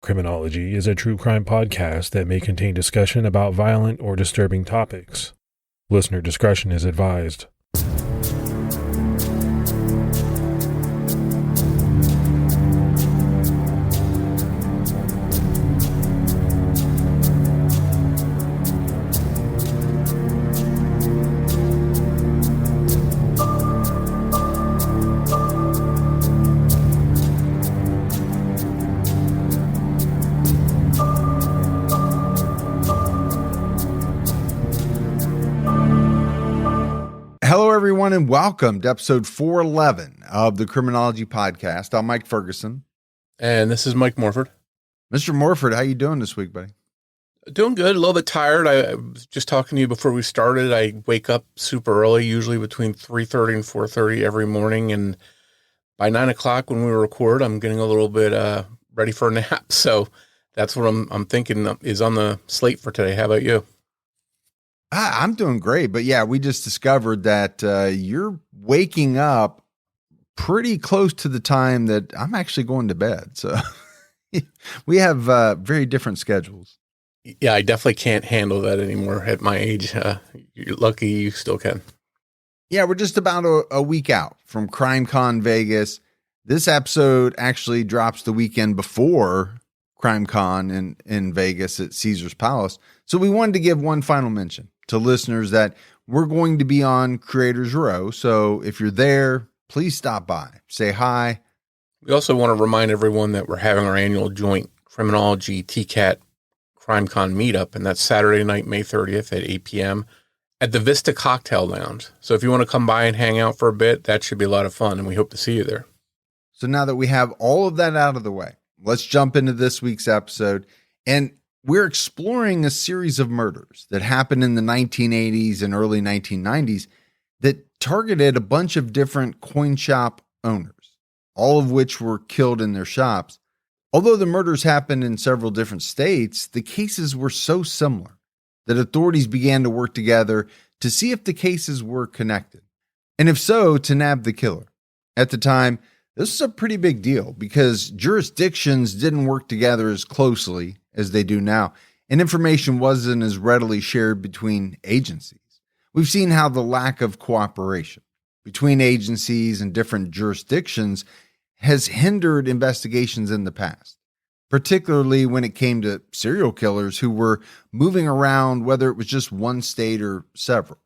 Criminology is a true crime podcast that may contain discussion about violent or disturbing topics. Listener discretion is advised. And welcome to episode 411 of the Criminology podcast. I'm Mike Ferguson. And this is Mike Morford. Mr. Morford, how you doing this week, buddy? Doing good. A little bit tired. I was just talking to you before we started. I wake up super early, usually between 3:30 and 4:30 every morning. And by 9 o'clock when we record, I'm getting a little bit ready for a nap. So that's what I'm thinking is on the slate for today. How about you? I'm doing great, but yeah, we just discovered that you're waking up pretty close to the time that I'm actually going to bed. So we have very different schedules. Yeah, I definitely can't handle that anymore at my age. You're lucky you still can. Yeah, we're just about a week out from CrimeCon Vegas. This episode actually drops the weekend before CrimeCon in Vegas at Caesar's Palace. So we wanted to give one final mention to listeners that we're going to be on Creators Row. So if you're there, please stop by, say hi. We also want to remind everyone that we're having our annual joint Criminology TCAT CrimeCon meetup, and that's Saturday night, May 30th at 8 p.m. at the Vista Cocktail Lounge. So if you want to come by and hang out for a bit, that should be a lot of fun, and we hope to see you there. So now that we have all of that out of the way, let's jump into this week's episode. And we're exploring a series of murders that happened in the 1980s and early 1990s that targeted a bunch of different coin shop owners, all of which were killed in their shops. Although the murders happened in several different states, the cases were so similar that authorities began to work together to see if the cases were connected, and if so, to nab the killer. At the time, this is a pretty big deal because jurisdictions didn't work together as closely as they do now, and information wasn't as readily shared between agencies. We've seen how the lack of cooperation between agencies and different jurisdictions has hindered investigations in the past, particularly when it came to serial killers who were moving around, whether it was just one state or several.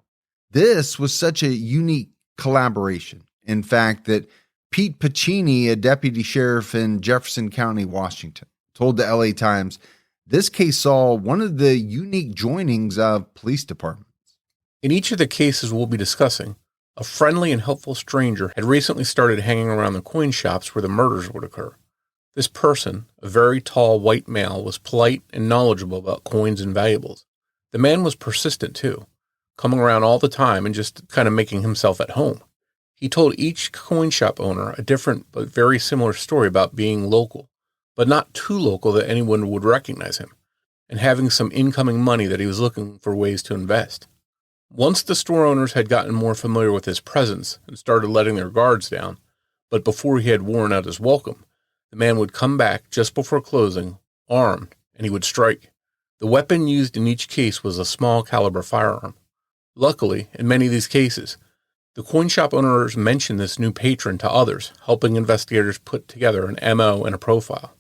This was such a unique collaboration, in fact, that Pete Pacini, a deputy sheriff in Jefferson County, Washington, told the LA Times this case saw one of the unique joinings of police departments. In each of the cases we'll be discussing, a friendly and helpful stranger had recently started hanging around the coin shops where the murders would occur. This person, a very tall white male, was polite and knowledgeable about coins and valuables. The man was persistent too, coming around all the time and just kind of making himself at home. He told each coin shop owner a different but very similar story about being local, but not too local that anyone would recognize him, and having some incoming money that he was looking for ways to invest. Once the store owners had gotten more familiar with his presence and started letting their guards down, but before he had worn out his welcome, the man would come back just before closing, armed, and he would strike. The weapon used in each case was a small caliber firearm. Luckily, in many of these cases, the coin shop owners mentioned this new patron to others, helping investigators put together an MO and a profile.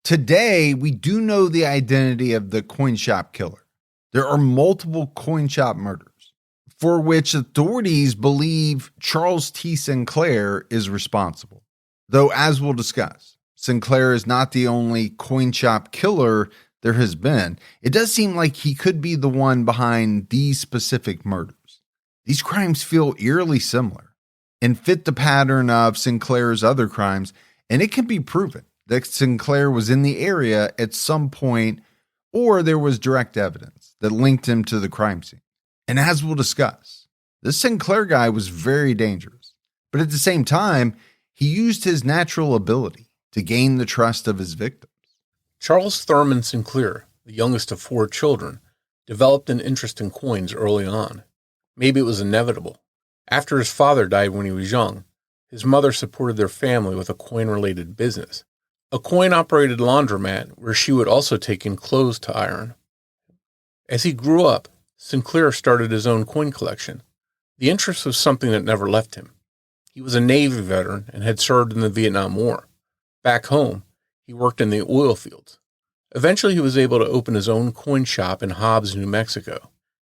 Today, we do know the identity of the coin shop killer. There are multiple coin shop murders for which authorities believe Charles T. Sinclair is responsible. Though, as we'll discuss, Sinclair is not the only coin shop killer there has been. It does seem like he could be the one behind these specific murders. These crimes feel eerily similar and fit the pattern of Sinclair's other crimes, and it can be proven that Sinclair was in the area at some point, or there was direct evidence that linked him to the crime scene. And as we'll discuss, this Sinclair guy was very dangerous, but at the same time, he used his natural ability to gain the trust of his victims. Charles Thurman Sinclair, the youngest of 4 children, developed an interest in coins early on. Maybe it was inevitable. After his father died when he was young, his mother supported their family with a coin-related business. a coin-operated laundromat where she would also take in clothes to iron. As he grew up, Sinclair started his own coin collection. The interest was something that never left him. He was a Navy veteran and had served in the Vietnam War. Back home, he worked in the oil fields. Eventually, he was able to open his own coin shop in Hobbs, New Mexico.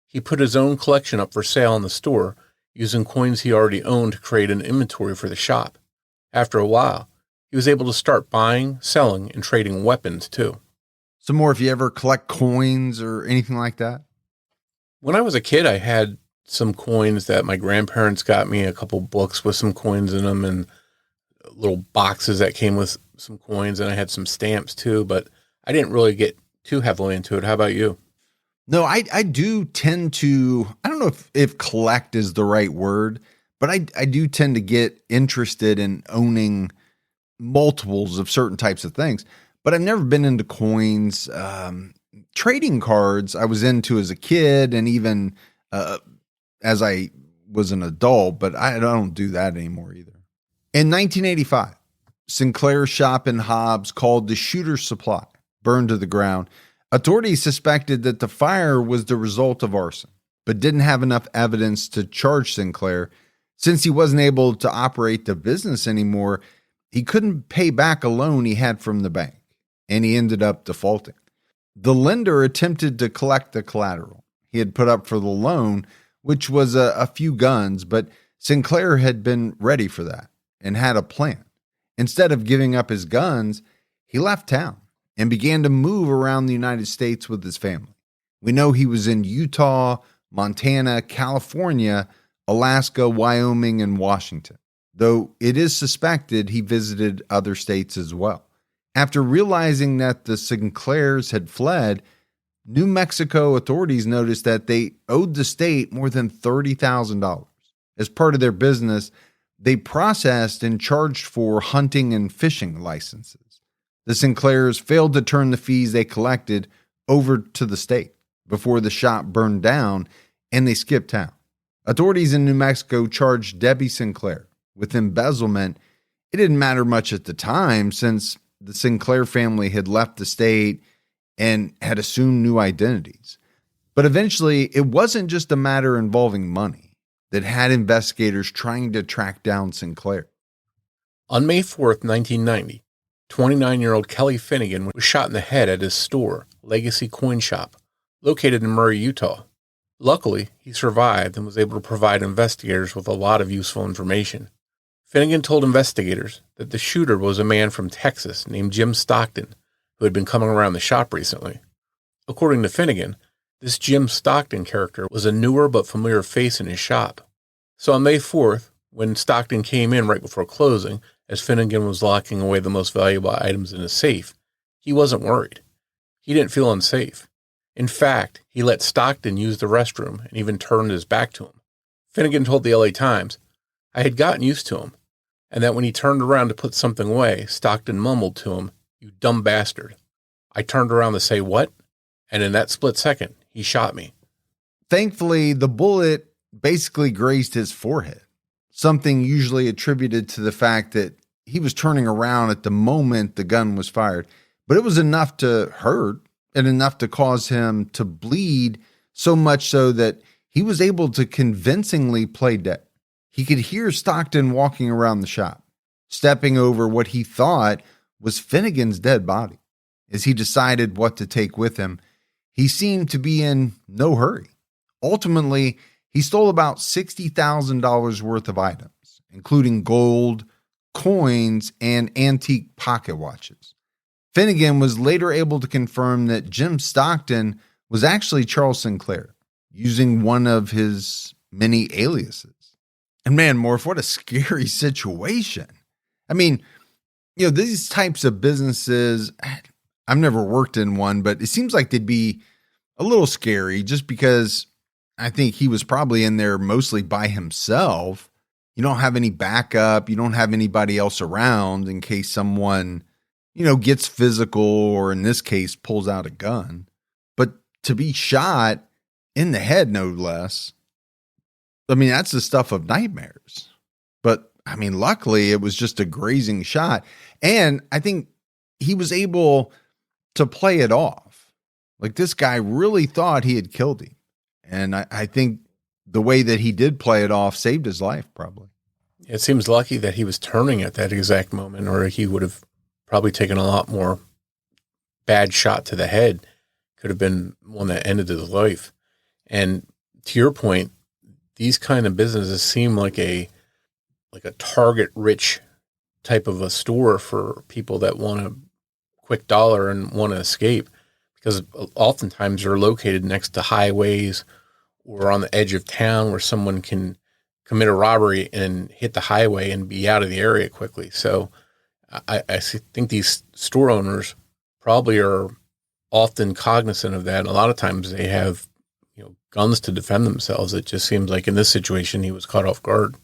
He put his own collection up for sale in the store, using coins he already owned to create an inventory for the shop. After a while, he was able to start buying, selling, and trading weapons, too. So, more, if you ever collect coins or anything like that? When I was a kid, I had some coins that my grandparents got me, a couple books with some coins in them, and little boxes that came with some coins, and I had some stamps, too, but I didn't really get too heavily into it. How about you? No, I do tend to, I don't know if collect is the right word, but I do tend to get interested in owning multiples of certain types of things. But I've never been into coins. Trading cards I was into as a kid and even as I was an adult, but I don't do that anymore either. In 1985, Sinclair's shop in Hobbs, called the Shooter's Supply, burned to the ground. Authorities suspected that the fire was the result of arson, but didn't have enough evidence to charge Sinclair. Since he wasn't able to operate the business anymore, he couldn't pay back a loan he had from the bank, and he ended up defaulting. The lender attempted to collect the collateral he had put up for the loan, which was a few guns, but Sinclair had been ready for that and had a plan. Instead of giving up his guns, he left town and began to move around the United States with his family. We know he was in Utah, Montana, California, Alaska, Wyoming, and Washington, though it is suspected he visited other states as well. After realizing that the Sinclairs had fled, New Mexico authorities noticed that they owed the state more than $30,000. As part of their business, they processed and charged for hunting and fishing licenses. The Sinclairs failed to turn the fees they collected over to the state before the shop burned down, and they skipped town. Authorities in New Mexico charged Debbie Sinclair with embezzlement. It didn't matter much at the time since the Sinclair family had left the state and had assumed new identities. But eventually, it wasn't just a matter involving money that had investigators trying to track down Sinclair. On May 4th, 1990, 29-year-old Kelly Finnegan was shot in the head at his store, Legacy Coin Shop, located in Murray, Utah. Luckily, he survived and was able to provide investigators with a lot of useful information. Finnegan told investigators that the shooter was a man from Texas named Jim Stockton, who had been coming around the shop recently. According to Finnegan, this Jim Stockton character was a newer but familiar face in his shop. So on May 4th, when Stockton came in right before closing, as Finnegan was locking away the most valuable items in his safe, he wasn't worried. He didn't feel unsafe. In fact, he let Stockton use the restroom and even turned his back to him. Finnegan told the LA Times, "I had gotten used to him, and that when he turned around to put something away, Stockton mumbled to him, 'You dumb bastard.' I turned around to say, 'What?' And in that split second, he shot me." Thankfully, the bullet basically grazed his forehead, something usually attributed to the fact that he was turning around at the moment the gun was fired. But it was enough to hurt and enough to cause him to bleed, so much so that he was able to convincingly play dead. He could hear Stockton walking around the shop, stepping over what he thought was Finnegan's dead body. As he decided what to take with him, he seemed to be in no hurry. Ultimately, he stole about $60,000 worth of items, including gold, coins, and antique pocket watches. Finnegan was later able to confirm that Jim Stockton was actually Charles Sinclair, using one of his many aliases. And man, Morf, what a scary situation. I mean, these types of businesses, I've never worked in one, but it seems like they'd be a little scary just because I think he was probably in there mostly by himself. You don't have any backup. You don't have anybody else around in case someone, gets physical or in this case, pulls out a gun. But to be shot in the head, no less, that's the stuff of nightmares. But luckily it was just a grazing shot. And I think he was able to play it off. Like, this guy really thought he had killed him. And I think the way that he did play it off saved his life, probably. It seems lucky that he was turning at that exact moment, or he would have probably taken a lot more bad shot to the head. Could have been one that ended his life. And to your point, these kind of businesses seem like a target-rich type of a store for people that want a quick dollar and want to escape, because oftentimes they're located next to highways or on the edge of town where someone can commit a robbery and hit the highway and be out of the area quickly. So I think these store owners probably are often cognizant of that. And a lot of times they have, guns to defend themselves. It just seems like in this situation, he was caught off guard.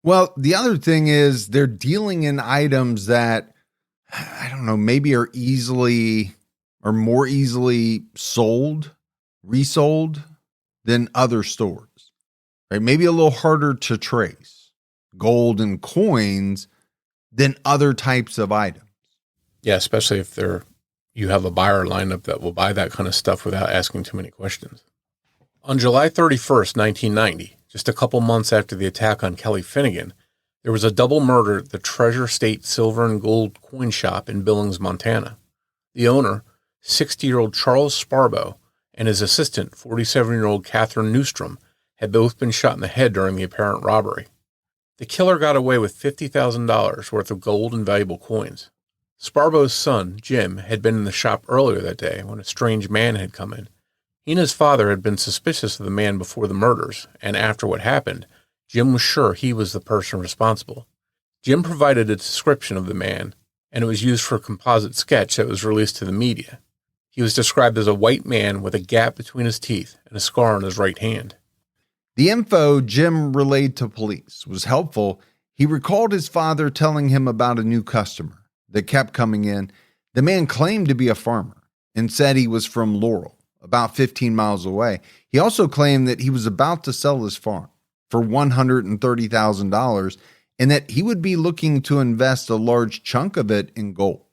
Well, the other thing is they're dealing in items that, I don't know, maybe are more easily resold than other stores, right? Maybe a little harder to trace gold and coins than other types of items. Yeah, especially if you have a buyer lined up that will buy that kind of stuff without asking too many questions. On July 31st, 1990, just a couple months after the attack on Kelly Finnegan, there was a double murder at the Treasure State Silver and Gold Coin Shop in Billings, Montana. The owner, 60-year-old Charles Sparbo, and his assistant, 47-year-old Catherine Newstrom, had both been shot in the head during the apparent robbery. The killer got away with $50,000 worth of gold and valuable coins. Sparbo's son, Jim, had been in the shop earlier that day when a strange man had come in. He and his father had been suspicious of the man before the murders, and after what happened, Jim was sure he was the person responsible. Jim provided a description of the man, and it was used for a composite sketch that was released to the media. He was described as a white man with a gap between his teeth and a scar on his right hand. The info Jim relayed to police was helpful. He recalled his father telling him about a new customer that kept coming in. The man claimed to be a farmer and said he was from Laurel, about 15 miles away. He also claimed that he was about to sell his farm for $130,000 and that he would be looking to invest a large chunk of it in gold.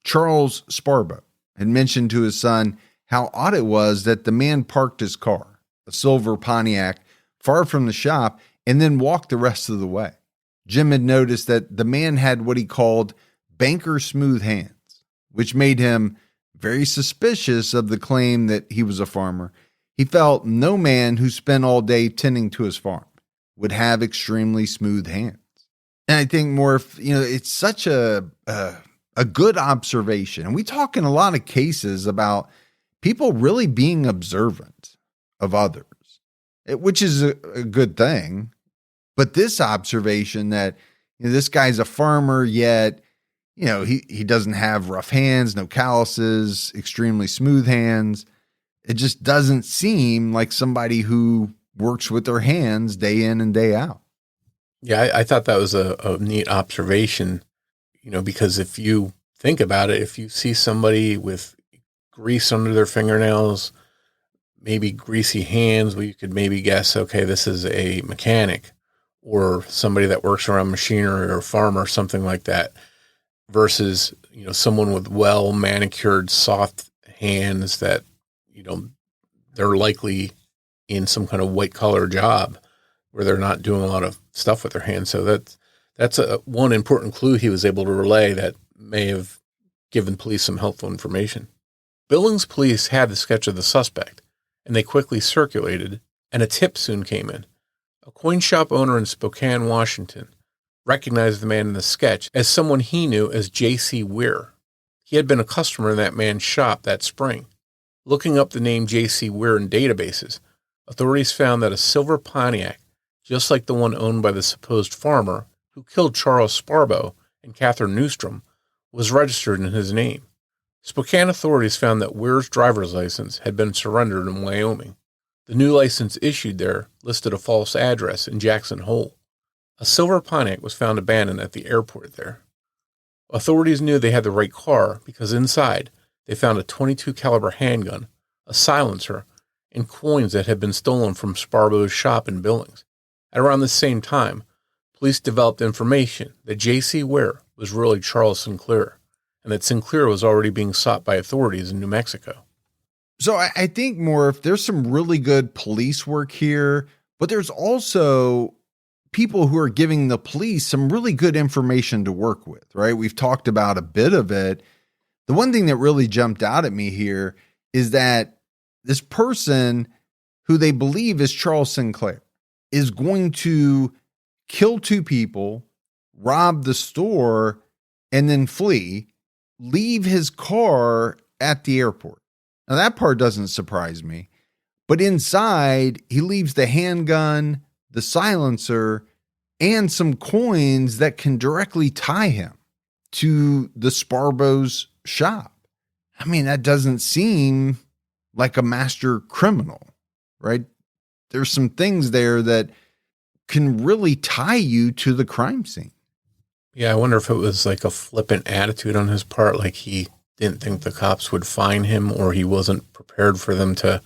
Charles Sparbo had mentioned to his son how odd it was that the man parked his car, a silver Pontiac, far from the shop and then walked the rest of the way. Jim had noticed that the man had what he called banker smooth hands, which made him very suspicious of the claim that he was a farmer. He felt no man who spent all day tending to his farm would have extremely smooth hands. And I think, Morf, it's such a good observation. And we talk in a lot of cases about people really being observant of others, which is a good thing. But this observation that this guy's a farmer, yet he doesn't have rough hands, no calluses, extremely smooth hands. It just doesn't seem like somebody who works with their hands day in and day out. Yeah, I thought that was a neat observation, because if you think about it, if you see somebody with grease under their fingernails, maybe greasy hands, well, you could maybe guess, okay, this is a mechanic or somebody that works around machinery or a farmer or something like that, versus, someone with well manicured, soft hands that, they're likely in some kind of white collar job where they're not doing a lot of stuff with their hands. So that's one important clue he was able to relay that may have given police some helpful information. Billings police had the sketch of the suspect, and they quickly circulated, and a tip soon came in. A coin shop owner in Spokane, Washington, recognized the man in the sketch as someone he knew as J.C. Weir. He had been a customer in that man's shop that spring. Looking up the name J.C. Weir in databases, authorities found that a silver Pontiac, just like the one owned by the supposed farmer who killed Charles Sparbo and Catherine Newstrom, was registered in his name. Spokane authorities found that Weir's driver's license had been surrendered in Wyoming. The new license issued there listed a false address in Jackson Hole. A silver Pontiac was found abandoned at the airport there. Authorities knew they had the right car because inside they found a .22 caliber handgun, a silencer, and coins that had been stolen from Sparbo's shop in Billings. At around the same time, police developed information that J.C. Weir was really Charles Sinclair, and that Sinclair was already being sought by authorities in New Mexico. So I think, Morf, there's some really good police work here, but there's also people who are giving the police some really good information to work with, right? We've talked about a bit of it. The one thing that really jumped out at me here is that this person, who they believe is Charles Sinclair, is going to kill two people, rob the store, and then flee, leave his car at the airport. Now, that part doesn't surprise me, but inside, he leaves the handgun, the silencer, and some coins that can directly tie him to the Sparbo's shop. I mean, that doesn't seem like a master criminal, right? There's some things there that can really tie you to the crime scene. Yeah, I wonder if it was like a flippant attitude on his part, like he didn't think the cops would find him, or he wasn't prepared for them to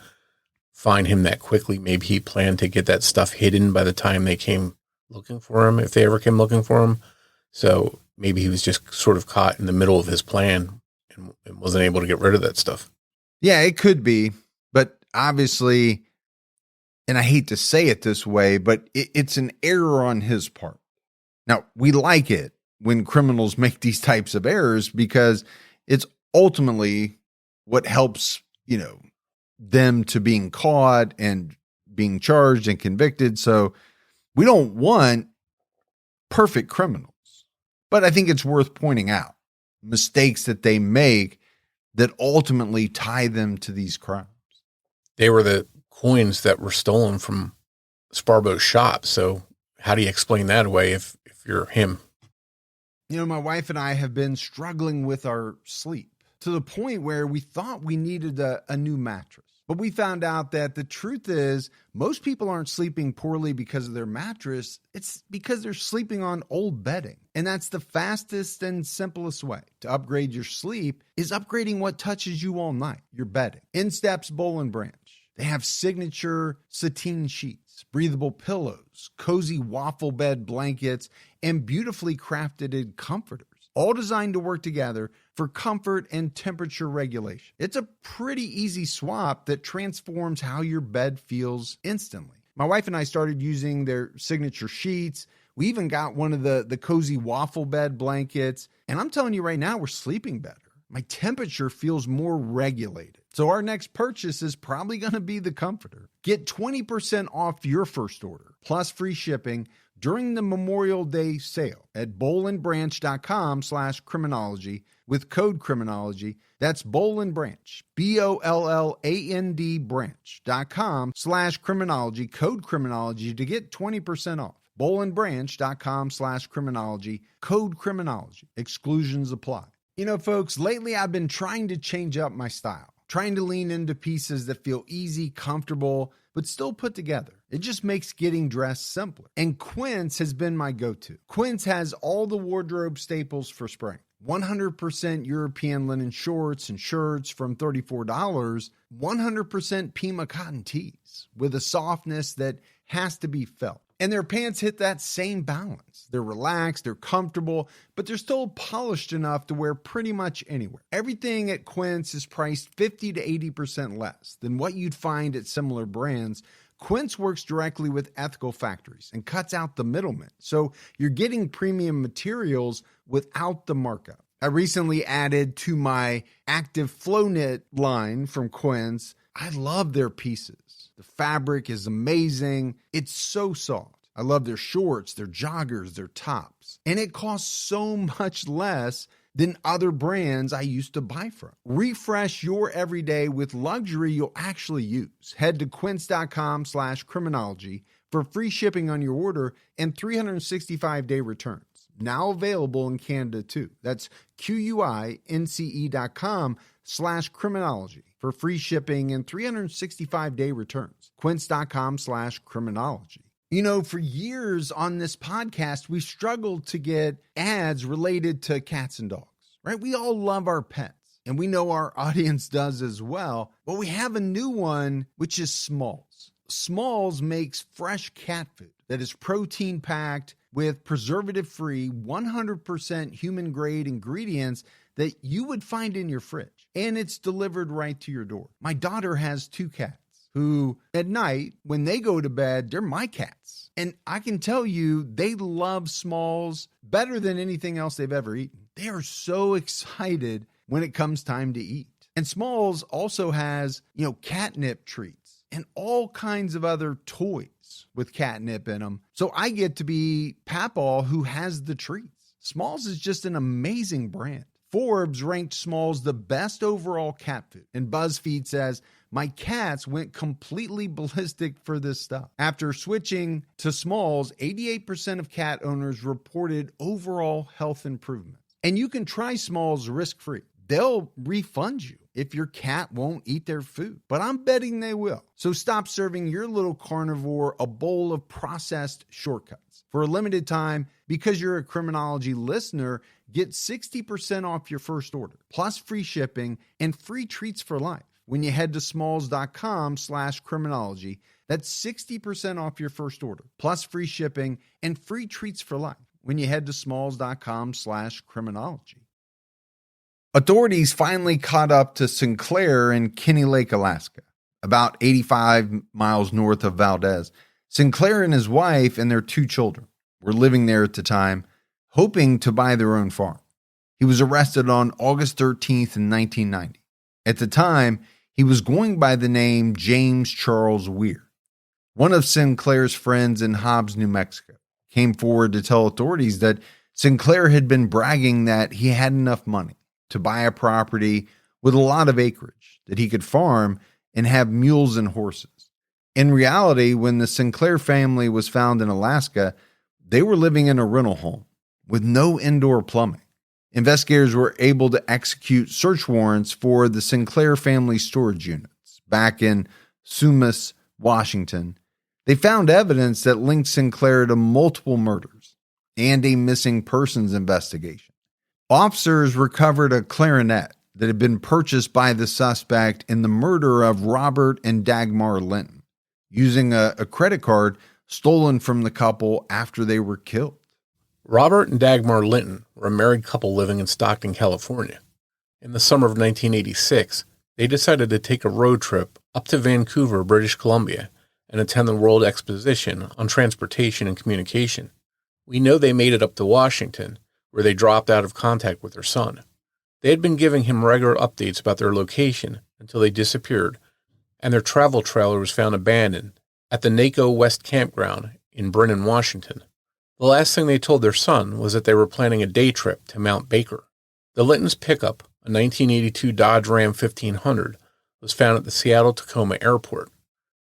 find him that quickly. Maybe he planned to get that stuff hidden by the time they came looking for him, if they ever came looking for him. So maybe he was just sort of caught in the middle of his plan and wasn't able to get rid of that stuff. Yeah, it could be, but obviously, and I hate to say it this way, but it's an error on his part. Now, we like it when criminals make these types of errors because it's ultimately what helps, them to being caught and being charged and convicted. So we don't want perfect criminals, but I think it's worth pointing out mistakes that they make that ultimately tie them to these crimes. They were the coins that were stolen from Sparbo's shop. So how do you explain that away if you're him? My wife and I have been struggling with our sleep to the point where we thought we needed a new mattress. But we found out that the truth is most people aren't sleeping poorly because of their mattress. It's because they're sleeping on old bedding. And that's the fastest and simplest way to upgrade your sleep is upgrading what touches you all night, your bedding. In steps Boll & Branch. They have signature sateen sheets, breathable pillows, cozy waffle bed blankets, and beautifully crafted comforters, all designed to work together for comfort and temperature regulation. It's a pretty easy swap that transforms how your bed feels instantly. My wife and I started using their signature sheets. We even got one of the cozy waffle bed blankets. And I'm telling you right now, we're sleeping better. My temperature feels more regulated. So our next purchase is probably going to be the comforter. Get 20% off your first order, plus free shipping during the Memorial Day sale at bollandbranch.com/criminology with code criminology. That's Boll & Branch, BOLLAND branch.com/criminology, code criminology to get 20% off. bollandbranch.com/criminology, code criminology. Exclusions apply. Folks, lately I've been trying to change up my style, trying to lean into pieces that feel easy, comfortable, but still put together. It just makes getting dressed simpler. And Quince has been my go-to. Quince has all the wardrobe staples for spring. 100% European linen shorts and shirts from $34, 100% Pima cotton tees with a softness that has to be felt. And their pants hit that same balance. They're relaxed, they're comfortable, but they're still polished enough to wear pretty much anywhere. Everything at Quince is priced 50 to 80% less than what you'd find at similar brands. Quince works directly with ethical factories and cuts out the middlemen, so you're getting premium materials without the markup. I recently added to my Active Flow Knit line from Quince. I love their pieces. The fabric is amazing. It's so soft. I love their shorts, their joggers, their tops. And it costs so much less than other brands I used to buy from. Refresh your everyday with luxury you'll actually use. Head to quince.com/criminology for free shipping on your order and 365-day returns. Now available in Canada too. That's QUINCE.com/criminology for free shipping and 365-day returns. Quince.com/criminology. For years on this podcast, we've struggled to get ads related to cats and dogs, right? We all love our pets, and we know our audience does as well. But we have a new one, which is Smalls. Smalls makes fresh cat food that is protein-packed with preservative-free, 100% human-grade ingredients that you would find in your fridge, and it's delivered right to your door. My daughter has 2 cats who, at night, when they go to bed, they're my cats. And I can tell you, they love Smalls better than anything else they've ever eaten. They are so excited when it comes time to eat. And Smalls also has, catnip treats and all kinds of other toys with catnip in them. So I get to be Papaw who has the treats. Smalls is just an amazing brand. Forbes ranked Smalls the best overall cat food. And BuzzFeed says, my cats went completely ballistic for this stuff. After switching to Smalls, 88% of cat owners reported overall health improvements. And you can try Smalls risk-free. They'll refund you if your cat won't eat their food, but I'm betting they will. So stop serving your little carnivore a bowl of processed shortcuts. For a limited time, because you're a Criminology listener, get 60% off your first order, plus free shipping and free treats for life when you head to smalls.com/criminology. That's 60% off your first order, plus free shipping and free treats for life when you head to smalls.com/criminology. Authorities finally caught up to Sinclair in Kinney Lake, Alaska, about 85 miles north of Valdez. Sinclair and his wife and their 2 children were living there at the time, hoping to buy their own farm. He was arrested on August 13th in 1990. At the time, he was going by the name James Charles Weir. One of Sinclair's friends in Hobbs, New Mexico, came forward to tell authorities that Sinclair had been bragging that he had enough money to buy a property with a lot of acreage that he could farm and have mules and horses. In reality, when the Sinclair family was found in Alaska, they were living in a rental home with no indoor plumbing. Investigators were able to execute search warrants for the Sinclair family storage units back in Sumas, Washington. They found evidence that linked Sinclair to multiple murders and a missing persons investigation. Officers recovered a clarinet that had been purchased by the suspect in the murder of Robert and Dagmar Linton, using a credit card stolen from the couple after they were killed. Robert and Dagmar Linton were a married couple living in Stockton, California. In the summer of 1986, they decided to take a road trip up to Vancouver, British Columbia, and attend the World Exposition on Transportation and Communication. We know they made it up to Washington, where they dropped out of contact with their son. They had been giving him regular updates about their location until they disappeared, and their travel trailer was found abandoned at the NACO West Campground in Brennan, Washington. The last thing they told their son was that they were planning a day trip to Mount Baker. The Lintons' pickup, a 1982 Dodge Ram 1500, was found at the Seattle-Tacoma Airport.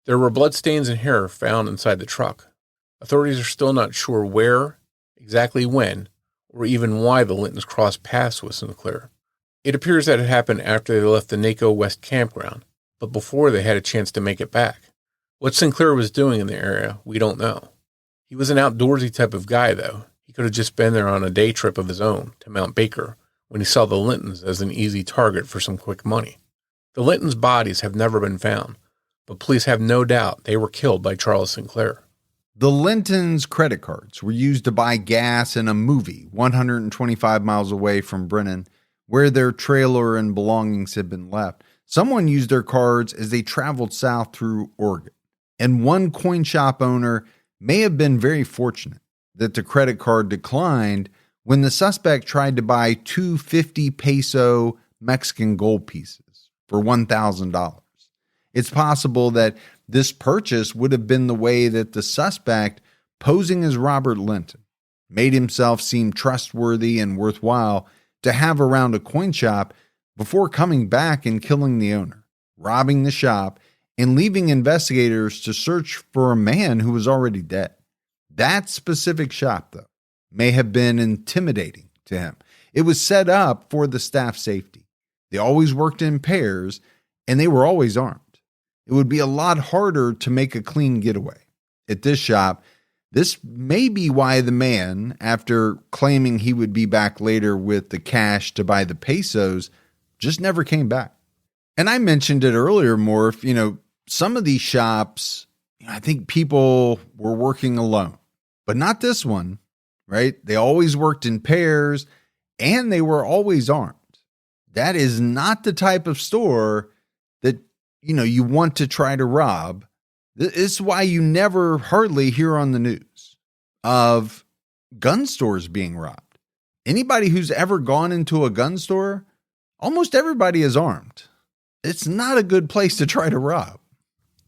There were bloodstains and hair found inside the truck. Authorities are still not sure where, exactly when, or even why the Lintons crossed paths with Sinclair. It appears that it happened after they left the NACO West Campground, but before they had a chance to make it back. What Sinclair was doing in the area, we don't know. He was an outdoorsy type of guy, though. He could have just been there on a day trip of his own to Mount Baker when he saw the Lintons as an easy target for some quick money. The Lintons' bodies have never been found, but police have no doubt they were killed by Charles Sinclair. The Lintons' credit cards were used to buy gas in a movie 125 miles away from Brennan, where their trailer and belongings had been left. Someone used their cards as they traveled south through Oregon. And one coin shop owner may have been very fortunate that the credit card declined when the suspect tried to buy 250 peso Mexican gold pieces for $1,000. It's possible that this purchase would have been the way that the suspect, posing as Robert Linton, made himself seem trustworthy and worthwhile to have around a coin shop before coming back and killing the owner, robbing the shop, and leaving investigators to search for a man who was already dead. That specific shop, though, may have been intimidating to him. It was set up for the staff safety. They always worked in pairs, and they were always armed. It would be a lot harder to make a clean getaway. At this shop, this may be why the man, after claiming he would be back later with the cash to buy the pesos, just never came back. And I mentioned it earlier, Morf, some of these shops, I think people were working alone, but not this one, right? They always worked in pairs and they were always armed. that is not the type of store that, you want to try to rob. This is why you never hardly hear on the news of gun stores being robbed. Anybody who's ever gone into a gun store, almost everybody is armed. It's not a good place to try to rob.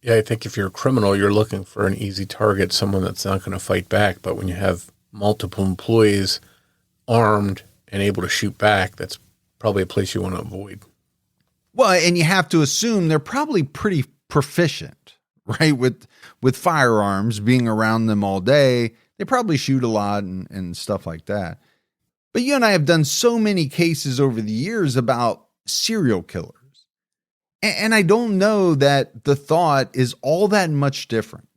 Yeah, I think if you're a criminal, you're looking for an easy target, someone that's not going to fight back. But when you have multiple employees armed and able to shoot back, that's probably a place you want to avoid. Well, and you have to assume they're probably pretty proficient, right? With firearms, being around them all day, they probably shoot a lot and stuff like that. But you and I have done so many cases over the years about serial killers. And I don't know that the thought is all that much different.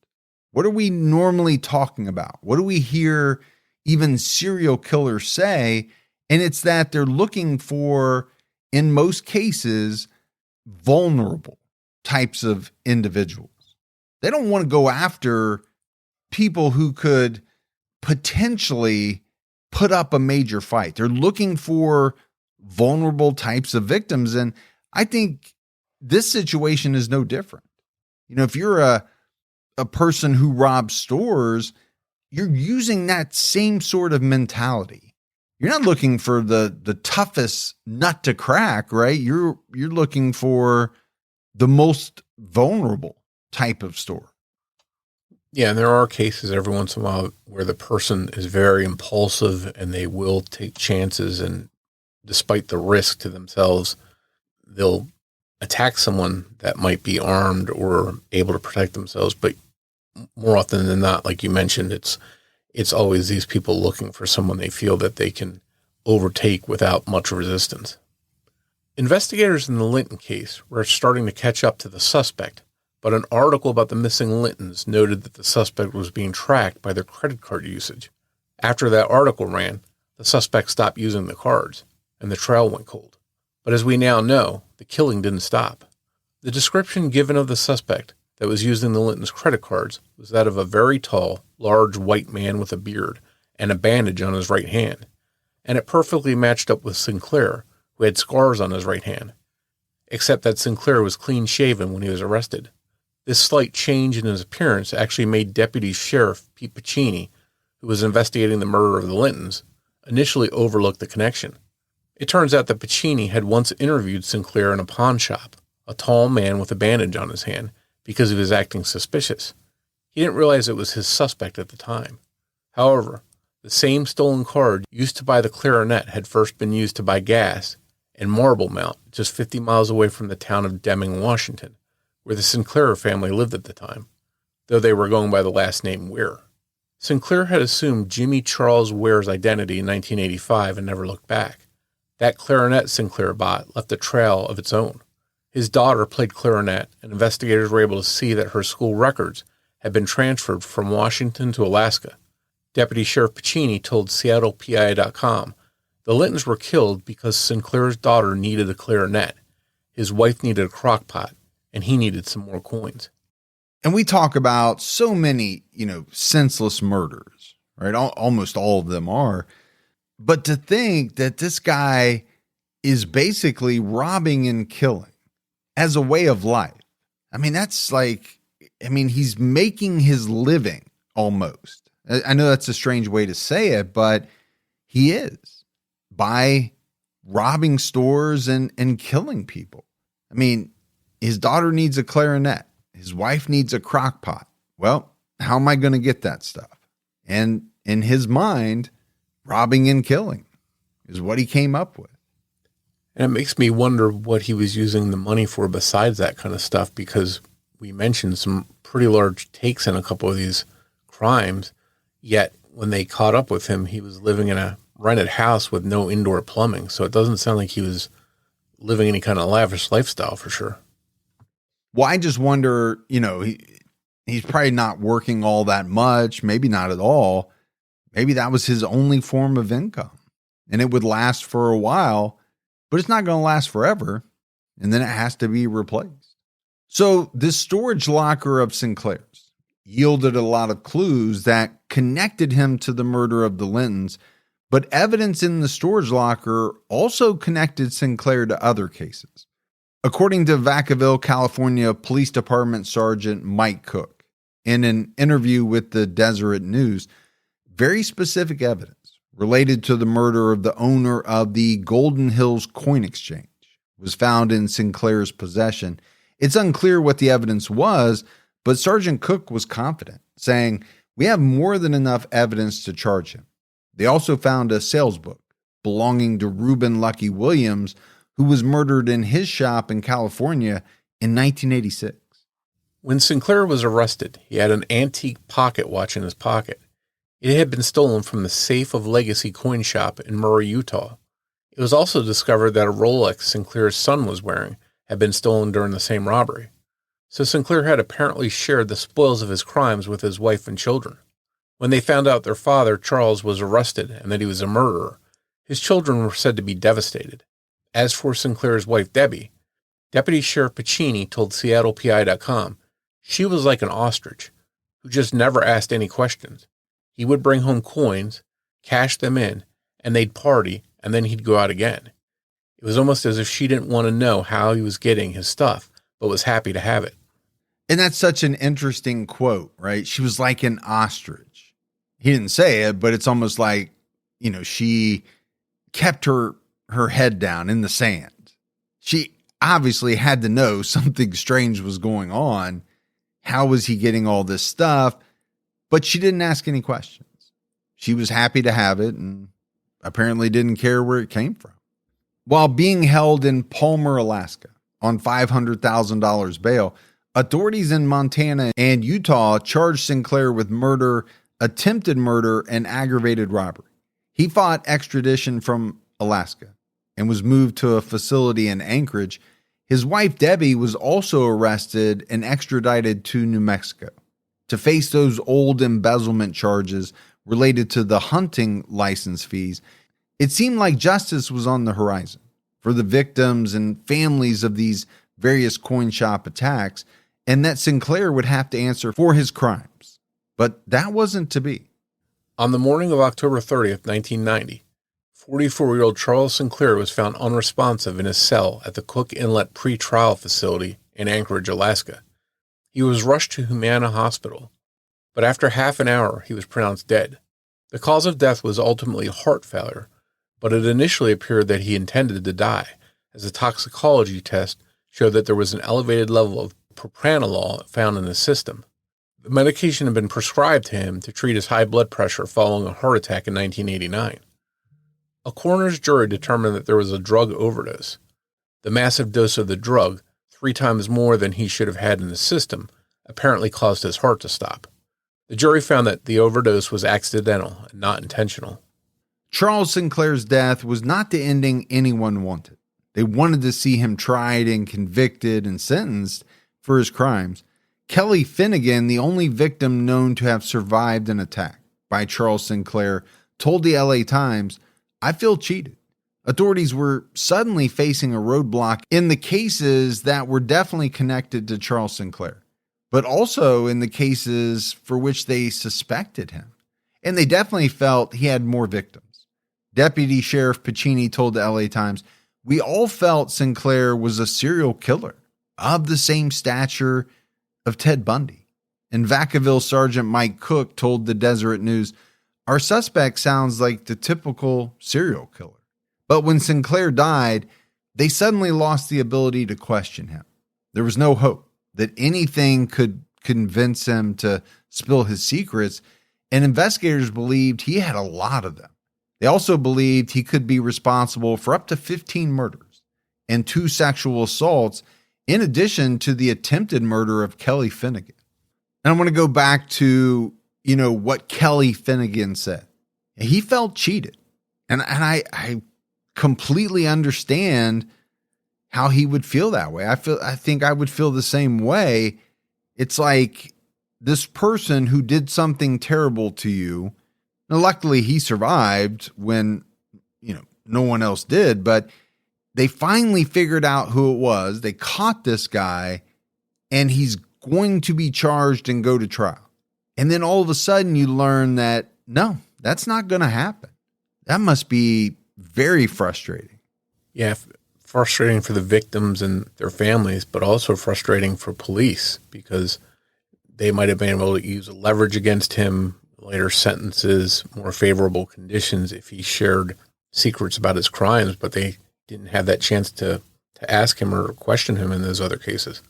What are we normally talking about? What do we hear even serial killers say? And it's that they're looking for, in most cases, vulnerable types of individuals. They don't want to go after people who could potentially put up a major fight. They're looking for vulnerable types of victims. And I think this situation is no different. If you're a person who robs stores, you're using that same sort of mentality. You're not looking for the toughest nut to crack, right? You're looking for the most vulnerable type of store. Yeah, and there are cases every once in a while where the person is very impulsive and they will take chances, and despite the risk to themselves, they'll attack someone that might be armed or able to protect themselves. But more often than not, like you mentioned, it's always these people looking for someone they feel that they can overtake without much resistance. Investigators in the Linton case were starting to catch up to the suspect, but an article about the missing Lintons noted that the suspect was being tracked by their credit card usage. After that article ran, the suspect stopped using the cards, and the trail went cold. But as we now know, the killing didn't stop. The description given of the suspect that was using the Lintons' credit cards was that of a very tall, large white man with a beard and a bandage on his right hand, and it perfectly matched up with Sinclair, who had scars on his right hand, except that Sinclair was clean-shaven when he was arrested. This slight change in his appearance actually made Deputy Sheriff Pete Piccini, who was investigating the murder of the Lintons, initially overlook the connection. It turns out that Piccini had once interviewed Sinclair in a pawn shop, a tall man with a bandage on his hand, because he was acting suspicious. He didn't realize it was his suspect at the time. However, the same stolen card used to buy the clarinet had first been used to buy gas in Marblemount, just 50 miles away from the town of Deming, Washington, where the Sinclair family lived at the time, though they were going by the last name Ware. Sinclair had assumed Jimmy Charles Ware's identity in 1985 and never looked back. That clarinet Sinclair bought left a trail of its own. His daughter played clarinet, and investigators were able to see that her school records had been transferred from Washington to Alaska. Deputy Sheriff Piccini told SeattlePI.com, the Lintons were killed because Sinclair's daughter needed a clarinet, his wife needed a crock pot, and he needed some more coins. And we talk about so many, senseless murders, right? Almost all of them are. But to think that this guy is basically robbing and killing as a way of life. He's making his living almost. I know that's a strange way to say it, but he is, by robbing stores and killing people. His daughter needs a clarinet. His wife needs a crock pot. Well, how am I going to get that stuff? And in his mind, robbing and killing is what he came up with. And it makes me wonder what he was using the money for besides that kind of stuff, because we mentioned some pretty large takes in a couple of these crimes, yet when they caught up with him, he was living in a rented house with no indoor plumbing. So it doesn't sound like he was living any kind of lavish lifestyle for sure. Well, I just wonder, he's probably not working all that much, maybe not at all. Maybe that was his only form of income, and it would last for a while, but it's not going to last forever, and then it has to be replaced. So this storage locker of Sinclair's yielded a lot of clues that connected him to the murder of the Lintons, But evidence in the storage locker also connected Sinclair to other cases. According to Vacaville, California Police Department Sergeant Mike Cook, in an interview with the Deseret News, very specific evidence related to the murder of the owner of the Golden Hills Coin Exchange was found in Sinclair's possession. It's unclear what the evidence was, but Sergeant Cook was confident, saying, "We have more than enough evidence to charge him." They also found a sales book belonging to Reuben Lucky Williams, who was murdered in his shop in California in 1986. When Sinclair was arrested, he had an antique pocket watch in his pocket. It had been stolen from the safe of Legacy Coin Shop in Murray, Utah. It was also discovered that a Rolex Sinclair's son was wearing had been stolen during the same robbery. So Sinclair had apparently shared the spoils of his crimes with his wife and children. When they found out their father, Charles, was arrested and that he was a murderer, his children were said to be devastated. As for Sinclair's wife, Debbie, Deputy Sheriff Piccini told SeattlePI.com she was like an ostrich who just never asked any questions. He would bring home coins, cash them in, and they'd party, and then he'd go out again. It was almost as if she didn't want to know how he was getting his stuff, but was happy to have it. And that's such an interesting quote, right? She was like an ostrich. He didn't say it, but it's almost like, she kept her head down in the sand. She obviously had to know something strange was going on. How was he getting all this stuff? But she didn't ask any questions. She was happy to have it and apparently didn't care where it came from. While being held in Palmer, Alaska on $500,000 bail, authorities in Montana and Utah charged Sinclair with murder, attempted murder, and aggravated robbery. He fought extradition from Alaska and was moved to a facility in Anchorage. His wife, Debbie, was also arrested and extradited to New Mexico to face those old embezzlement charges related to the hunting license fees. It seemed like justice was on the horizon for the victims and families of these various coin shop attacks, and that Sinclair would have to answer for his crimes. But that wasn't to be. On the morning of October 30th, 1990, 44-year-old Charles Sinclair was found unresponsive in his cell at the Cook Inlet Pretrial Facility in Anchorage, Alaska. He was rushed to Humana Hospital, but after half an hour, he was pronounced dead. The cause of death was ultimately heart failure, but it initially appeared that he intended to die, as a toxicology test showed that there was an elevated level of propranolol found in his system. The medication had been prescribed to him to treat his high blood pressure following a heart attack in 1989. A coroner's jury determined that there was a drug overdose. The massive dose of the drug, 3 times more than he should have had in his system, apparently caused his heart to stop. The jury found that the overdose was accidental and not intentional. Charles Sinclair's death was not the ending anyone wanted. They wanted to see him tried and convicted and sentenced for his crimes. Kelly Finnegan, the only victim known to have survived an attack by Charles Sinclair, told the LA Times, "I feel cheated. Authorities were suddenly facing a roadblock in the cases that were definitely connected to Charles Sinclair, but also in the cases for which they suspected him. And they definitely felt he had more victims." Deputy Sheriff Piccini told the LA Times, "We all felt Sinclair was a serial killer of the same stature of Ted Bundy." And Vacaville Sergeant Mike Cook told the Deseret News, "Our suspect sounds like the typical serial killer." But when Sinclair died, they suddenly lost the ability to question him. There was no hope that anything could convince him to spill his secrets, and investigators believed he had a lot of them. They also believed he could be responsible for up to 15 murders and 2 sexual assaults, in addition to the attempted murder of Kelly Finnegan. And I want to go back to, what Kelly Finnegan said. He felt cheated. And I completely understand how he would feel that way. I think I would feel the same way. It's like this person who did something terrible to you. Now, luckily he survived when, no one else did, but they finally figured out who it was. They caught this guy and he's going to be charged and go to trial. And then all of a sudden you learn that, no, that's not going to happen. That must be very frustrating. Yeah, frustrating for the victims and their families, but also frustrating for police because they might have been able to use leverage against him, later sentences, more favorable conditions if he shared secrets about his crimes, but they didn't have that chance to ask him or question him in those other cases.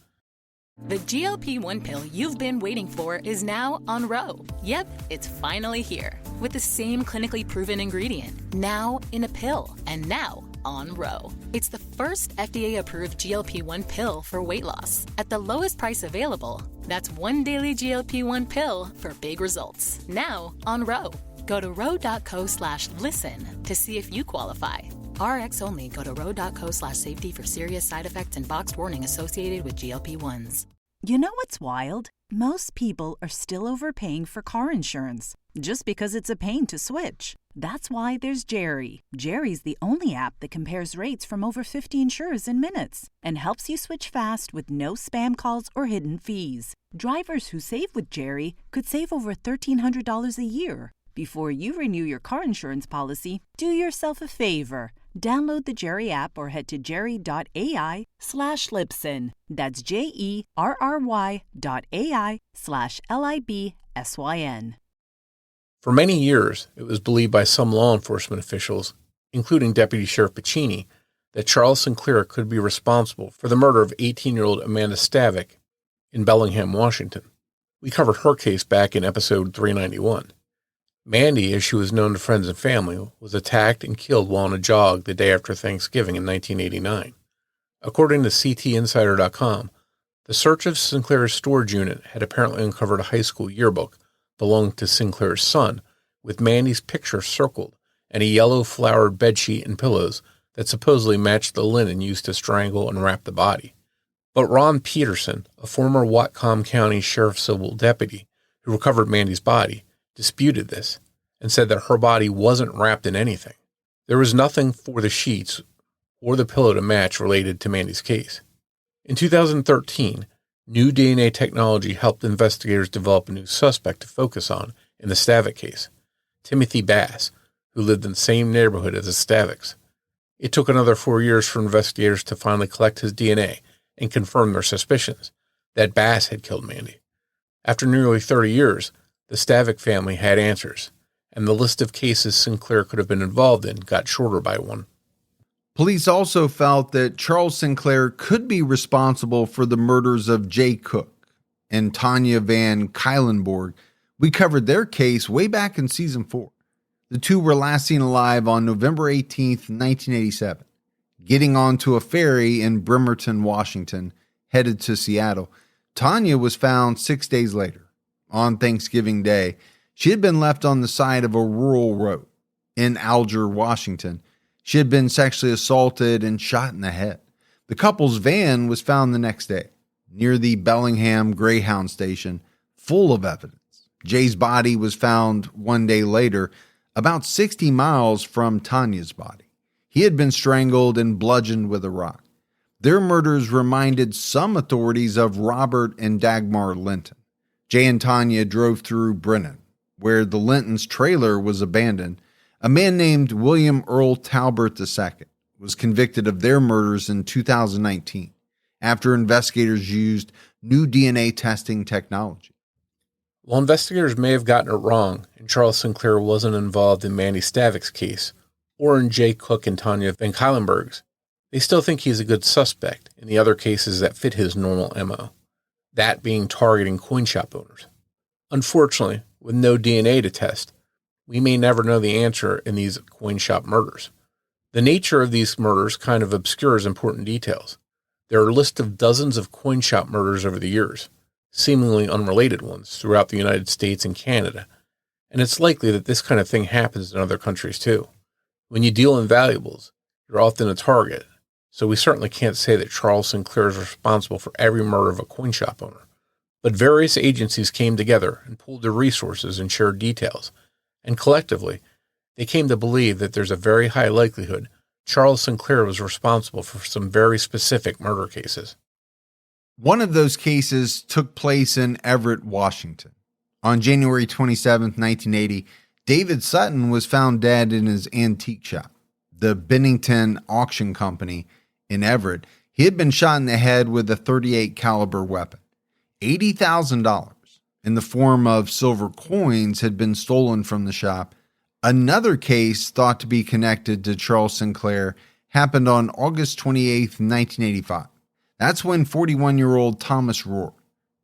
The GLP-1 pill you've been waiting for is now on Ro. Yep, it's finally here. With the same clinically proven ingredient, now in a pill, and now on Ro. It's the first FDA-approved GLP-1 pill for weight loss at the lowest price available. That's one daily GLP-1 pill for big results. Now on Ro. Go to ro.co/listen to see if you qualify. RX only. Go to ro.co/safety for serious side effects and boxed warning associated with GLP-1s. You know what's wild? Most people are still overpaying for car insurance just because it's a pain to switch. That's why there's Jerry. Jerry's the only app that compares rates from over 50 insurers in minutes and helps you switch fast with no spam calls or hidden fees. Drivers who save with Jerry could save over $1,300 a year. Before you renew your car insurance policy, do yourself a favor. Download the Jerry app or head to jerry.ai/Libsyn. That's JERRY.ai/LIBSYN. For many years, it was believed by some law enforcement officials, including Deputy Sheriff Piccini, that Charles Sinclair could be responsible for the murder of 18-year-old Amanda Stavik in Bellingham, Washington. We covered her case back in episode 391. Mandy, as she was known to friends and family, was attacked and killed while on a jog the day after Thanksgiving in 1989. According to CTInsider.com, the search of Sinclair's storage unit had apparently uncovered a high school yearbook belonging to Sinclair's son, with Mandy's picture circled and a yellow flowered bedsheet and pillows that supposedly matched the linen used to strangle and wrap the body. But Ron Peterson, a former Whatcom County Sheriff's Civil deputy who recovered Mandy's body, disputed this and said that her body wasn't wrapped in anything. There was nothing for the sheets or the pillow to match related to Mandy's case. In 2013, new DNA technology helped investigators develop a new suspect to focus on in the Stavik case, Timothy Bass, who lived in the same neighborhood as the Staviks. It took another 4 years for investigators to finally collect his DNA and confirm their suspicions that Bass had killed Mandy. After nearly 30 years, the Stavik family had answers, and the list of cases Sinclair could have been involved in got shorter by one. Police also felt that Charles Sinclair could be responsible for the murders of Jay Cook and Tanya Van Kylenborg. We covered their case way back in season 4. The two were last seen alive on November 18th, 1987, getting onto a ferry in Bremerton, Washington, headed to Seattle. Tanya was found 6 days later. On Thanksgiving Day, she had been left on the side of a rural road in Alger, Washington. She had been sexually assaulted and shot in the head. The couple's van was found the next day near the Bellingham Greyhound station, full of evidence. Jay's body was found 1 day later, about 60 miles from Tanya's body. He had been strangled and bludgeoned with a rock. Their murders reminded some authorities of Robert and Dagmar Linton. Jay and Tanya drove through Brennan, where the Lintons' trailer was abandoned. A man named William Earl Talbert II was convicted of their murders in 2019 after investigators used new DNA testing technology. While investigators may have gotten it wrong and Charles Sinclair wasn't involved in Mandy Stavik's case or in Jay Cook and Tanya Van Kylenborg's, they still think he's a good suspect in the other cases that fit his normal MO. That being targeting coin shop owners. Unfortunately, with no DNA to test, we may never know the answer in these coin shop murders. The nature of these murders kind of obscures important details. There are a list of dozens of coin shop murders over the years, seemingly unrelated ones throughout the United States and Canada, and it's likely that this kind of thing happens in other countries too. When you deal in valuables, you're often a target. So we certainly can't say that Charles Sinclair is responsible for every murder of a coin shop owner. But various agencies came together and pooled their resources and shared details. And collectively, they came to believe that there's a very high likelihood Charles Sinclair was responsible for some very specific murder cases. One of those cases took place in Everett, Washington. On January 27, 1980, David Sutton was found dead in his antique shop, the Bennington Auction Company in Everett. He had been shot in the head with a .38 caliber weapon. $80,000 in the form of silver coins had been stolen from the shop. Another case thought to be connected to Charles Sinclair happened on August 28, 1985. That's when 41-year-old Thomas Rohr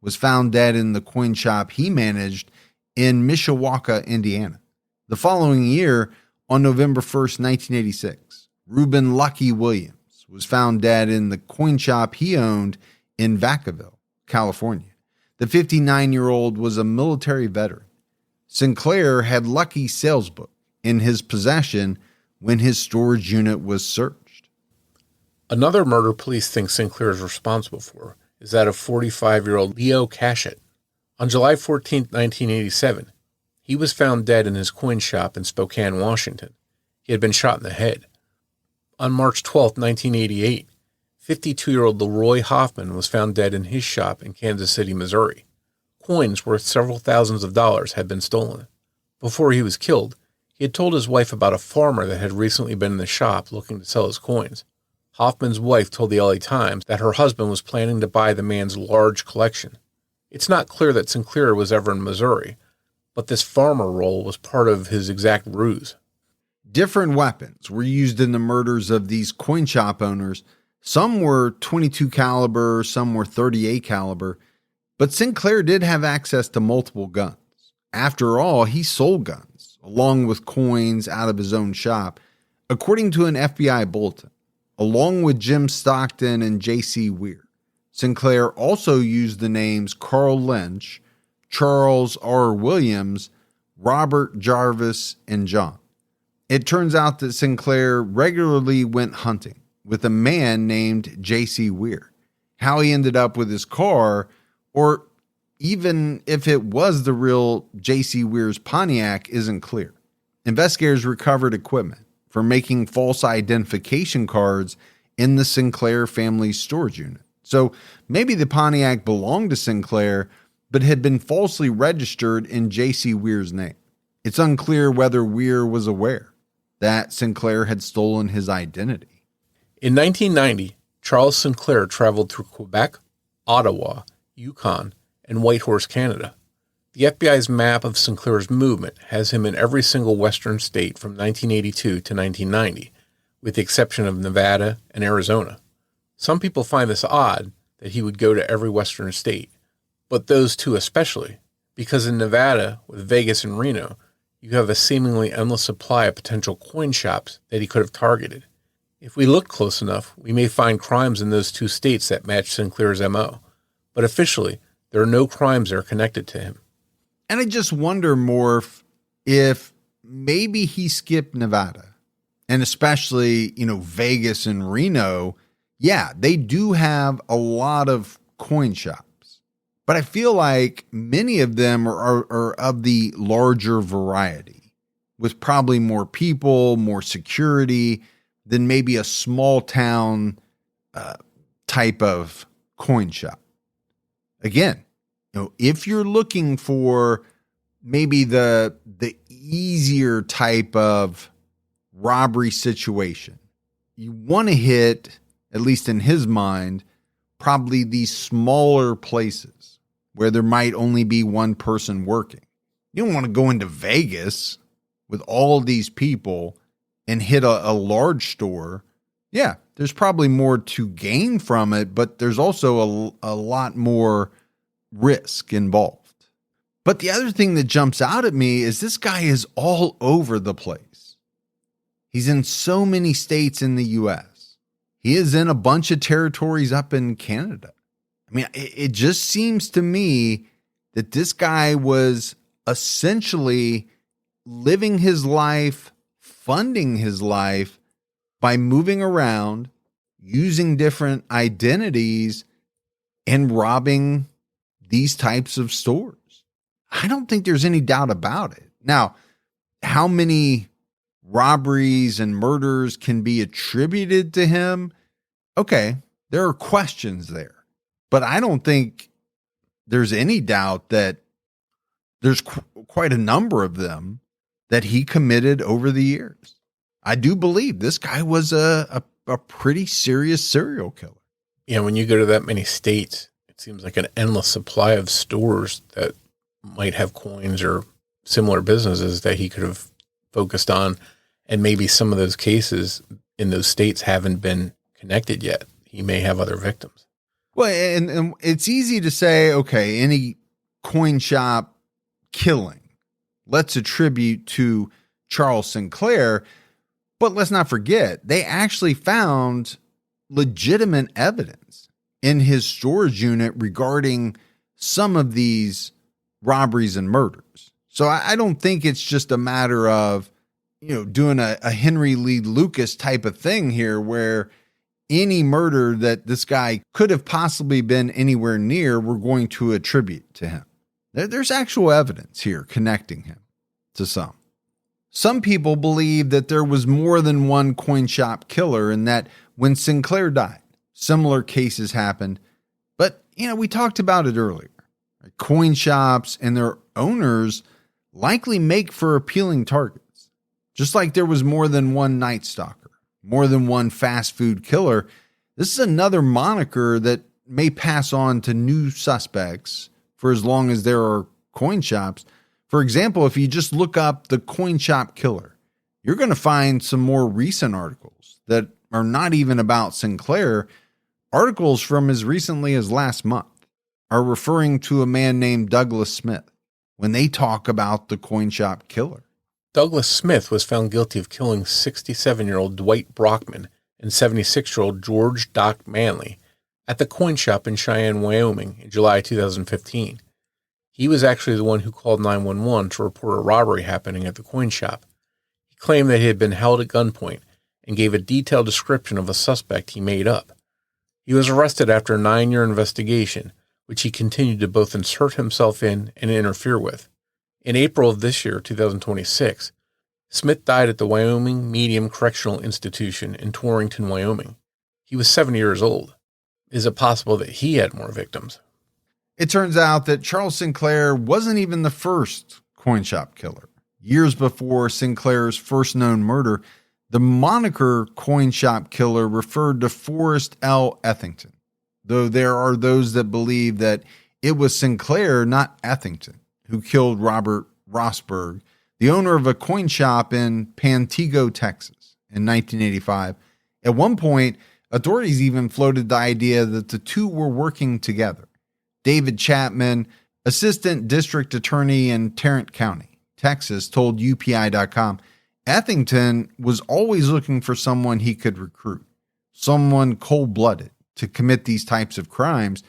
was found dead in the coin shop he managed in Mishawaka, Indiana. The following year, on November 1st, 1986, Reuben Lucky Williams was found dead in the coin shop he owned in Vacaville, California. The 59-year-old was a military veteran. Sinclair had Lucky's sales book in his possession when his storage unit was searched. Another murder police think Sinclair is responsible for is that of 45-year-old Leo Cashett. On July 14, 1987, he was found dead in his coin shop in Spokane, Washington. He had been shot in the head. On March 12, 1988, 52-year-old Leroy Hoffman was found dead in his shop in Kansas City, Missouri. Coins worth several thousands of dollars had been stolen. Before he was killed, he had told his wife about a farmer that had recently been in the shop looking to sell his coins. Hoffman's wife told the LA Times that her husband was planning to buy the man's large collection. It's not clear that Sinclair was ever in Missouri, but this farmer role was part of his exact ruse. Different weapons were used in the murders of these coin shop owners. Some were .22 caliber, some were .38 caliber, but Sinclair did have access to multiple guns. After all, he sold guns, along with coins, out of his own shop. According to an FBI bulletin, along with Jim Stockton and J.C. Weir, Sinclair also used the names Carl Lynch, Charles R. Williams, Robert Jarvis, and John. It turns out that Sinclair regularly went hunting with a man named J.C. Weir. How he ended up with his car, or even if it was the real J.C. Weir's Pontiac, isn't clear. Investigators recovered equipment for making false identification cards in the Sinclair family storage unit. So maybe the Pontiac belonged to Sinclair, but had been falsely registered in J.C. Weir's name. It's unclear whether Weir was aware that Sinclair had stolen his identity. In 1990, Charles Sinclair traveled through Quebec, Ottawa, Yukon, and Whitehorse, Canada. The FBI's map of Sinclair's movement has him in every single western state from 1982 to 1990, with the exception of Nevada and Arizona. Some people find this odd that he would go to every western state, but those two especially, because in Nevada, with Vegas and Reno, you have a seemingly endless supply of potential coin shops that he could have targeted. If we look close enough, we may find crimes in those two states that match Sinclair's MO, but officially, there are no crimes that are connected to him. And I just wonder, Morf, if maybe he skipped Nevada, and especially, Vegas and Reno. Yeah, they do have a lot of coin shops, but I feel like many of them are of the larger variety, with probably more people, more security than maybe a small town type of coin shop. Again, if you're looking for maybe the easier type of robbery situation, you want to hit, at least in his mind, probably these smaller places where there might only be one person working. You don't want to go into Vegas with all these people and hit a large store. Yeah, there's probably more to gain from it, but there's also a lot more risk involved. But the other thing that jumps out at me is this guy is all over the place. He's in so many states in the U.S. He is in a bunch of territories up in Canada. I mean, it just seems to me that this guy was essentially living his life, funding his life by moving around, using different identities, and robbing these types of stores. I don't think there's any doubt about it. Now, how many robberies and murders can be attributed to him? Okay, there are questions there, but I don't think there's any doubt that there's quite a number of them that he committed over the years. I do believe this guy was a pretty serious serial killer. Yeah, when you go to that many states, it seems like an endless supply of stores that might have coins or similar businesses that he could have focused on. And maybe some of those cases in those states haven't been connected yet. He may have other victims. Well, and it's easy to say, okay, any coin shop killing, let's attribute to Charles Sinclair. But let's not forget, they actually found legitimate evidence in his storage unit regarding some of these robberies and murders. So I don't think it's just a matter of, doing a Henry Lee Lucas type of thing here where any murder that this guy could have possibly been anywhere near, we're going to attribute to him. There's actual evidence here connecting him to some. Some people believe that there was more than one coin shop killer and that when Sinclair died, similar cases happened. But, we talked about it earlier. Coin shops and their owners likely make for appealing targets. Just like there was more than one Night Stalker, more than one fast food killer, this is another moniker that may pass on to new suspects for as long as there are coin shops. For example, if you just look up the coin shop killer, you're going to find some more recent articles that are not even about Sinclair. Articles from as recently as last month are referring to a man named Douglas Smith when they talk about the coin shop killer. Douglas Smith was found guilty of killing 67-year-old Dwight Brockman and 76-year-old George Doc Manley at the coin shop in Cheyenne, Wyoming in July 2015. He was actually the one who called 911 to report a robbery happening at the coin shop. He claimed that he had been held at gunpoint and gave a detailed description of a suspect he made up. He was arrested after a 9-year investigation, which he continued to both insert himself in and interfere with. In April of this year, 2026, Smith died at the Wyoming Medium Correctional Institution in Torrington, Wyoming. He was 70 years old. Is it possible that he had more victims? It turns out that Charles Sinclair wasn't even the first coin shop killer. Years before Sinclair's first known murder, the moniker coin shop killer referred to Forrest L. Ethington, though there are those that believe that it was Sinclair, not Ethington, who killed Robert Rossberg, the owner of a coin shop in Pantego, Texas, in 1985. At one point, authorities even floated the idea that the two were working together. David Chapman, assistant district attorney in Tarrant County, Texas, told UPI.com, Ethington was always looking for someone he could recruit, someone cold-blooded to commit these types of crimes,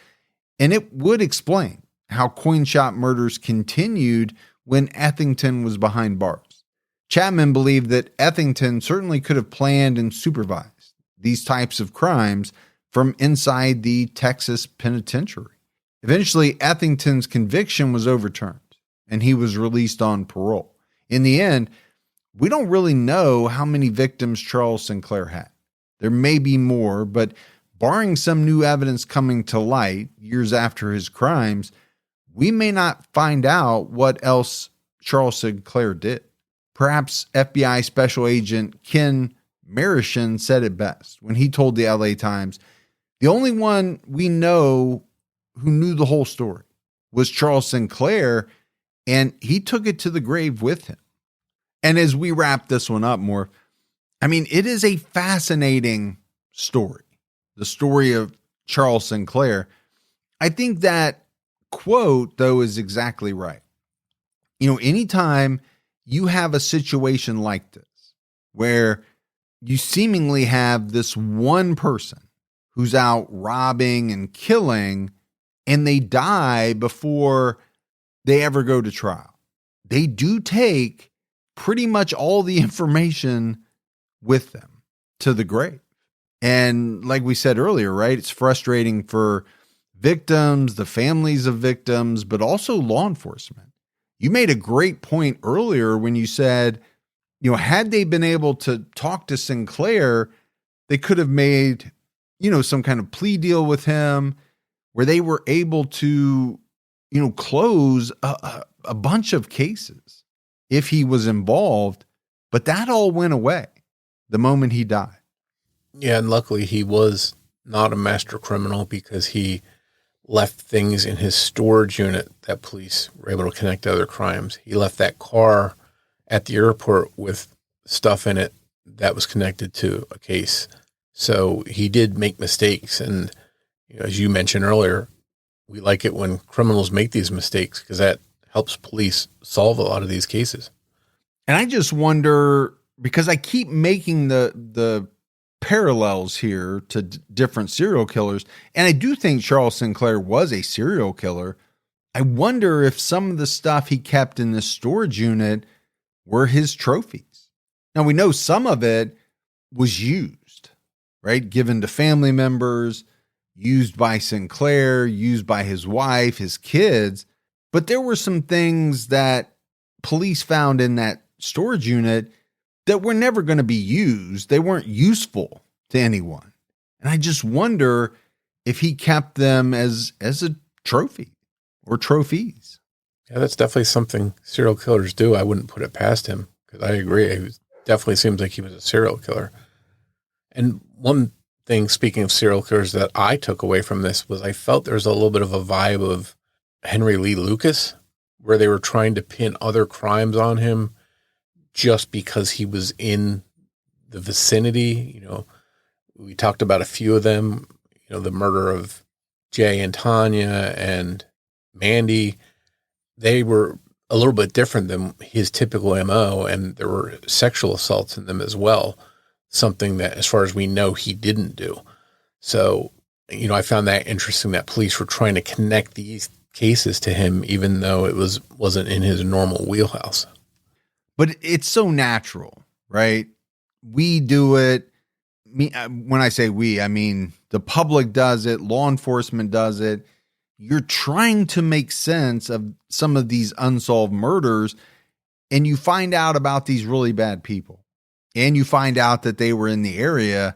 and it would explain how coin shop murders continued when Ethington was behind bars. Chapman believed that Ethington certainly could have planned and supervised these types of crimes from inside the Texas penitentiary. Eventually, Ethington's conviction was overturned, and he was released on parole. In the end, we don't really know how many victims Charles Sinclair had. There may be more, but barring some new evidence coming to light years after his crimes, we may not find out what else Charles Sinclair did. Perhaps FBI Special Agent Ken Marishin said it best when he told the LA Times, the only one we know who knew the whole story was Charles Sinclair, and he took it to the grave with him. And as we wrap this one up more, it is a fascinating story, the story of Charles Sinclair. I think that quote, though, is exactly right. Anytime you have a situation like this, where you seemingly have this one person who's out robbing and killing, and they die before they ever go to trial, they do take pretty much all the information with them to the grave. And like we said earlier, right, it's frustrating for victims, the families of victims, but also law enforcement. You made a great point earlier when you said, had they been able to talk to Sinclair, they could have made, some kind of plea deal with him where they were able to, close a bunch of cases. if he was involved, but that all went away the moment he died. Yeah, and luckily he was not a master criminal because he left things in his storage unit that police were able to connect to other crimes. He left that car at the airport with stuff in it that was connected to a case. So he did make mistakes. And as you mentioned earlier, we like it when criminals make these mistakes because that helps police solve a lot of these cases. And I just wonder, because I keep making the parallels here to different serial killers, and I do think Charles Sinclair was a serial killer. I wonder if some of the stuff he kept in the storage unit were his trophies. Now, we know some of it was used, right? Given to family members, used by Sinclair, used by his wife, his kids. But there were some things that police found in that storage unit that were never going to be used. They weren't useful to anyone. And I just wonder if he kept them as a trophy or trophies. Yeah, that's definitely something serial killers do. I wouldn't put it past him because I agree. It definitely seems like he was a serial killer. And one thing, speaking of serial killers, that I took away from this was I felt there was a little bit of a vibe of Henry Lee Lucas, where they were trying to pin other crimes on him just because he was in the vicinity. We talked about a few of them, the murder of Jay and Tanya and Mandy. They were a little bit different than his typical MO, and there were sexual assaults in them as well, something that, as far as we know, he didn't do. So, I found that interesting that police were trying to connect these cases to him, even though it wasn't in his normal wheelhouse. But it's so natural, right? We do it. When I say we, I mean the public does it, law enforcement does it. You're trying to make sense of some of these unsolved murders, and you find out about these really bad people, and you find out that they were in the area.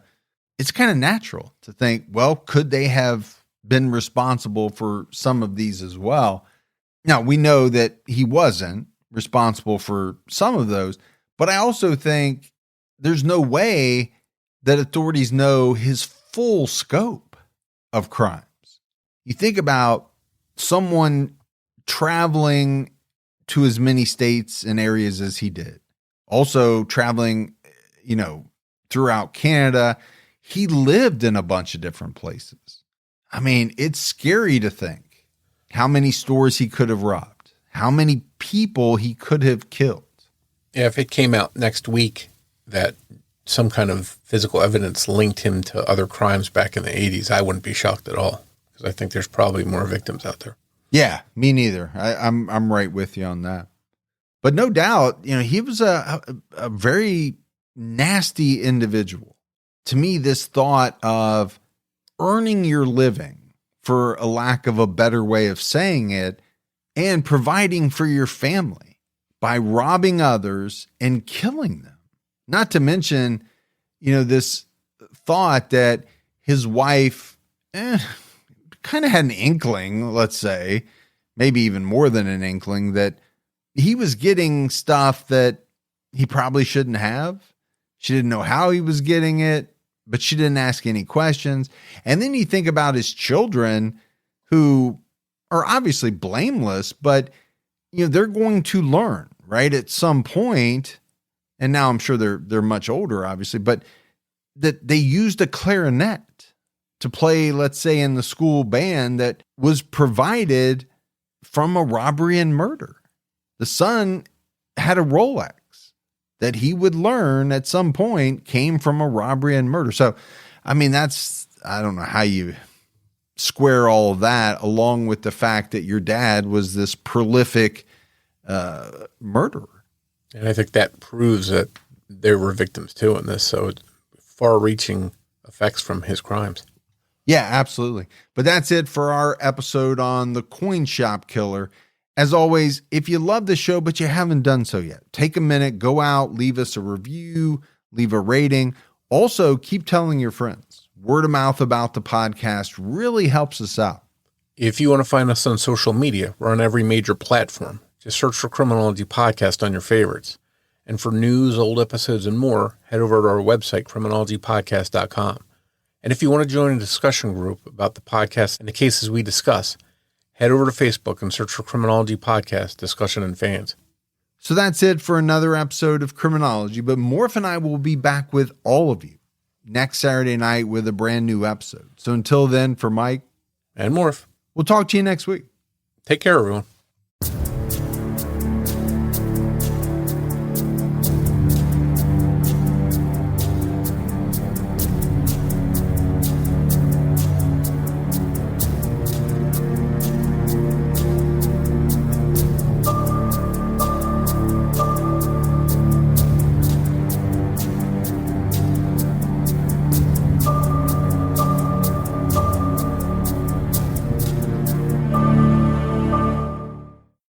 It's kind of natural to think, well, could they have been responsible for some of these as well? Now, we know that he wasn't responsible for some of those, but I also think there's no way that authorities know his full scope of crimes. You think about someone traveling to as many states and areas as he did, also traveling, throughout Canada. He lived in a bunch of different places. I mean, it's scary to think how many stores he could have robbed, how many people he could have killed. Yeah, if it came out next week that some kind of physical evidence linked him to other crimes back in the 80s, I wouldn't be shocked at all, because I think there's probably more victims out there. Yeah, me neither. I'm right with you on that. But no doubt, he was a very nasty individual. To me, this thought of earning your living, for a lack of a better way of saying it, and providing for your family by robbing others and killing them. Not to mention, this thought that his wife kind of had an inkling, let's say, maybe even more than an inkling, that he was getting stuff that he probably shouldn't have. She didn't know how he was getting it, but she didn't ask any questions. And then you think about his children, who are obviously blameless, but they're going to learn, right, at some point. And now I'm sure they're much older, obviously, but that they used a clarinet to play, let's say, in the school band that was provided from a robbery and murder. The son had a Rolex that he would learn at some point came from a robbery and murder. So, I mean, I don't know how you square all of that along with the fact that your dad was this prolific murderer. And I think that proves that there were victims too in this. So far-reaching effects from his crimes. Yeah, absolutely. But that's it for our episode on the coin shop killer. As always, if you love the show, but you haven't done so yet, take a minute, go out, leave us a review, leave a rating. Also, keep telling your friends. Word of mouth about the podcast really helps us out. If you want to find us on social media, we're on every major platform. Just search for Criminology Podcast on your favorites. And for news, old episodes, and more, head over to our website, criminologypodcast.com. And if you want to join a discussion group about the podcast and the cases we discuss, head over to Facebook and search for Criminology Podcast, Discussion and Fans. So that's it for another episode of Criminology, but Morf and I will be back with all of you next Saturday night with a brand new episode. So until then, for Mike and Morf, we'll talk to you next week. Take care, everyone.